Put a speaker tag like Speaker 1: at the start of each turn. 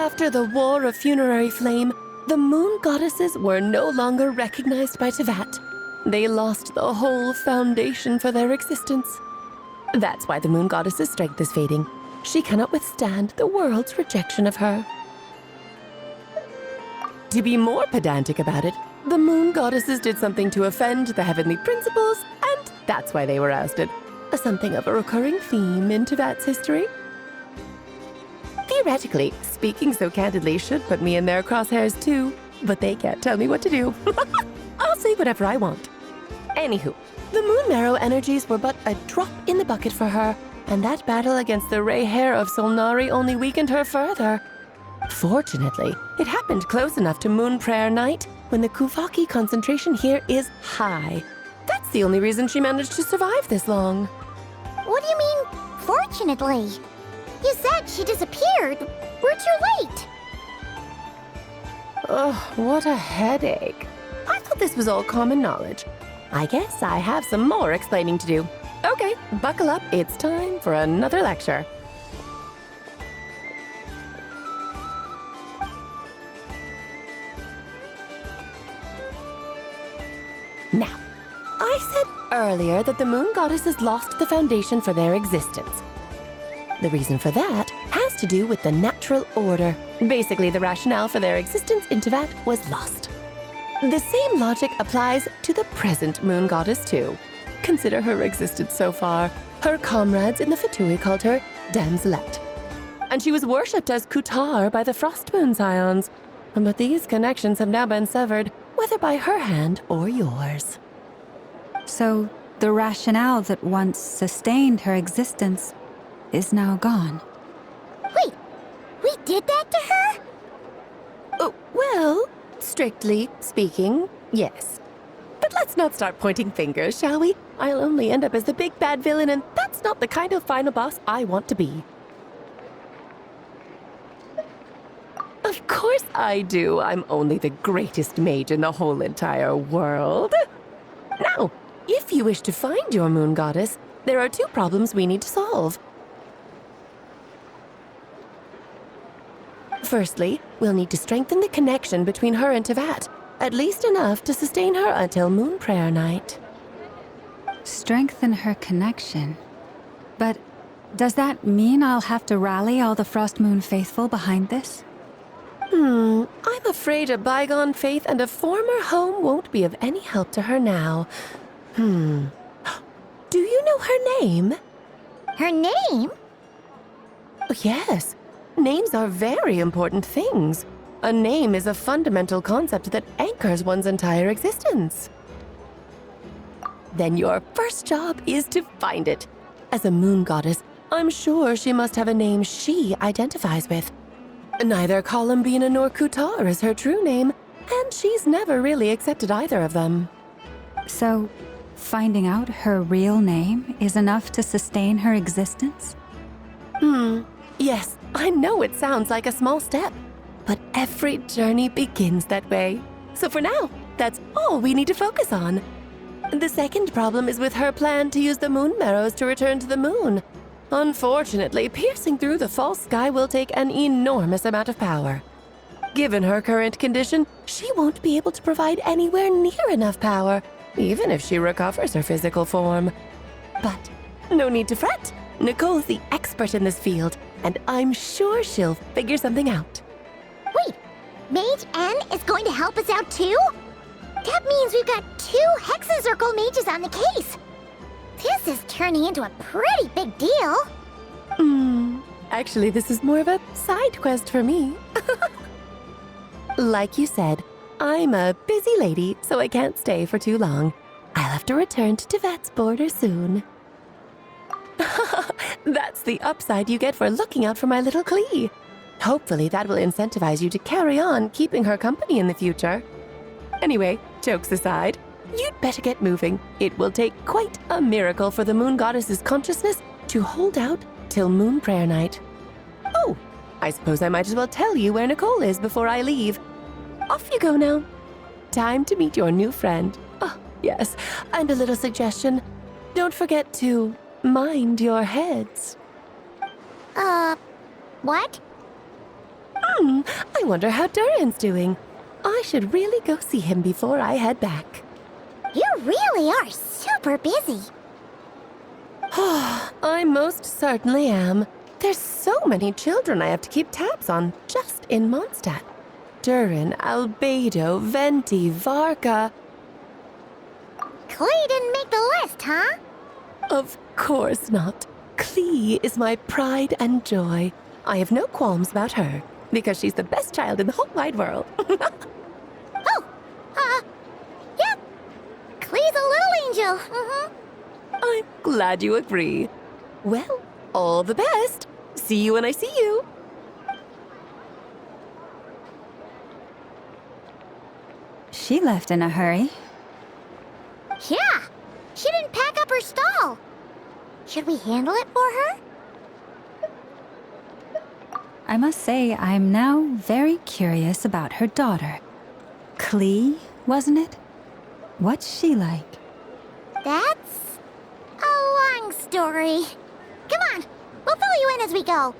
Speaker 1: After the War of Funerary Flame, the moon goddesses were no longer recognized by Tevat. They lost the whole foundation for their existence. That's why the moon goddess's strength is fading. She cannot withstand the world's rejection of her. To be more pedantic about it, the moon goddesses did something to offend the heavenly principles, and that's why they were ousted. Something of a recurring theme in Tevat's history. Theoretically, speaking so candidly should put me in their crosshairs too, but they can't tell me what to do. I'll say whatever I want. Anywho, the moon marrow energies were but a drop in the bucket for her, and that battle against the Ray Hair of Solnari only weakened her further. Fortunately, it happened close enough to Moon Prayer Night when the Kuvaki concentration here is high. That's the only reason she managed to survive this long.
Speaker 2: What do you mean, fortunately? You said she disappeared. We're too late.
Speaker 1: Ugh, what a headache. I thought this was all common knowledge. I guess I have some more explaining to do. Okay, buckle up. It's time for another lecture. Now, I said earlier that the moon goddesses lost the foundation for their existence. The reason for that has to do with the natural order. Basically, the rationale for their existence in Tevat was lost. The same logic applies to the present moon goddess too. Consider her existence so far. Her comrades in the Fatui called her Damselette. And she was worshipped as Kutar by the Frost Moon Scions. But these connections have now been severed, whether by her hand or yours.
Speaker 3: So, the rationale that once sustained her existence is now gone.
Speaker 2: Wait, we did that to her?
Speaker 1: Oh, well, strictly speaking, yes. But let's not start pointing fingers, shall we? I'll only end up as the big bad villain, and that's not the kind of final boss I want to be. Of course I do. I'm only the greatest mage in the whole entire world. Now, if you wish to find your moon goddess, there are two problems we need to solve. Firstly, we'll need to strengthen the connection between her and Tevat, at least enough to sustain her until Moon Prayer Night.
Speaker 3: Strengthen her connection. But does that mean I'll have to rally all the Frost Moon faithful behind this?
Speaker 1: I'm afraid a bygone faith and a former home won't be of any help to her now. Do you know her name?
Speaker 2: Her name?
Speaker 1: Yes. Names are very important things. A name is a fundamental concept that anchors one's entire existence. Then your first job is to find it. As a moon goddess, I'm sure she must have a name she identifies with. Neither Columbina nor Kutar is her true name, and she's never really accepted either of them.
Speaker 3: So, finding out her real name is enough to sustain her existence?
Speaker 1: Yes, I know it sounds like a small step, but every journey begins that way. So for now, that's all we need to focus on. The second problem is with her plan to use the moon marrows to return to the moon. Unfortunately, piercing through the false sky will take an enormous amount of power. Given her current condition, she won't be able to provide anywhere near enough power, even if she recovers her physical form. But no need to fret. Nicole's the expert in this field, and I'm sure she'll figure something out.
Speaker 2: Wait, Mage N is going to help us out too? That means we've got 2 Hexacircle mages on the case. This is turning into a pretty big deal.
Speaker 1: Actually, this is more of a side quest for me. Like you said, I'm a busy lady, so I can't stay for too long. I'll have to return to Tevat's border soon. That's the upside you get for looking out for my little Klee. Hopefully that will incentivize you to carry on keeping her company in the future. Anyway, jokes aside, you'd better get moving. It will take quite a miracle for the moon goddess's consciousness to hold out till Moon Prayer Night. Oh, I suppose I might as well tell you where Nicole is before I leave. Off you go now. Time to meet your new friend. Oh, yes, and a little suggestion. Don't forget to mind your heads.
Speaker 2: What?
Speaker 1: I wonder how Durin's doing. I should really go see him before I head back.
Speaker 2: You really are super busy.
Speaker 1: I most certainly am. There's so many children I have to keep tabs on just in Mondstadt. Durin, Albedo, Venti, Varka.
Speaker 2: Clay didn't make the list, huh?
Speaker 1: Of course not. Clee is my pride and joy. I have no qualms about her, because she's the best child in the whole wide world.
Speaker 2: Yeah. Clay's a little angel. Mm-hmm.
Speaker 1: I'm glad you agree. Well, all the best. See you when I see you.
Speaker 3: She left in a hurry.
Speaker 2: Yeah. She didn't pack up her stall. Should we handle it for her?
Speaker 3: I must say, I'm now very curious about her daughter. Clee, wasn't it? What's she like?
Speaker 2: That's a long story. Come on, we'll fill you in as we go.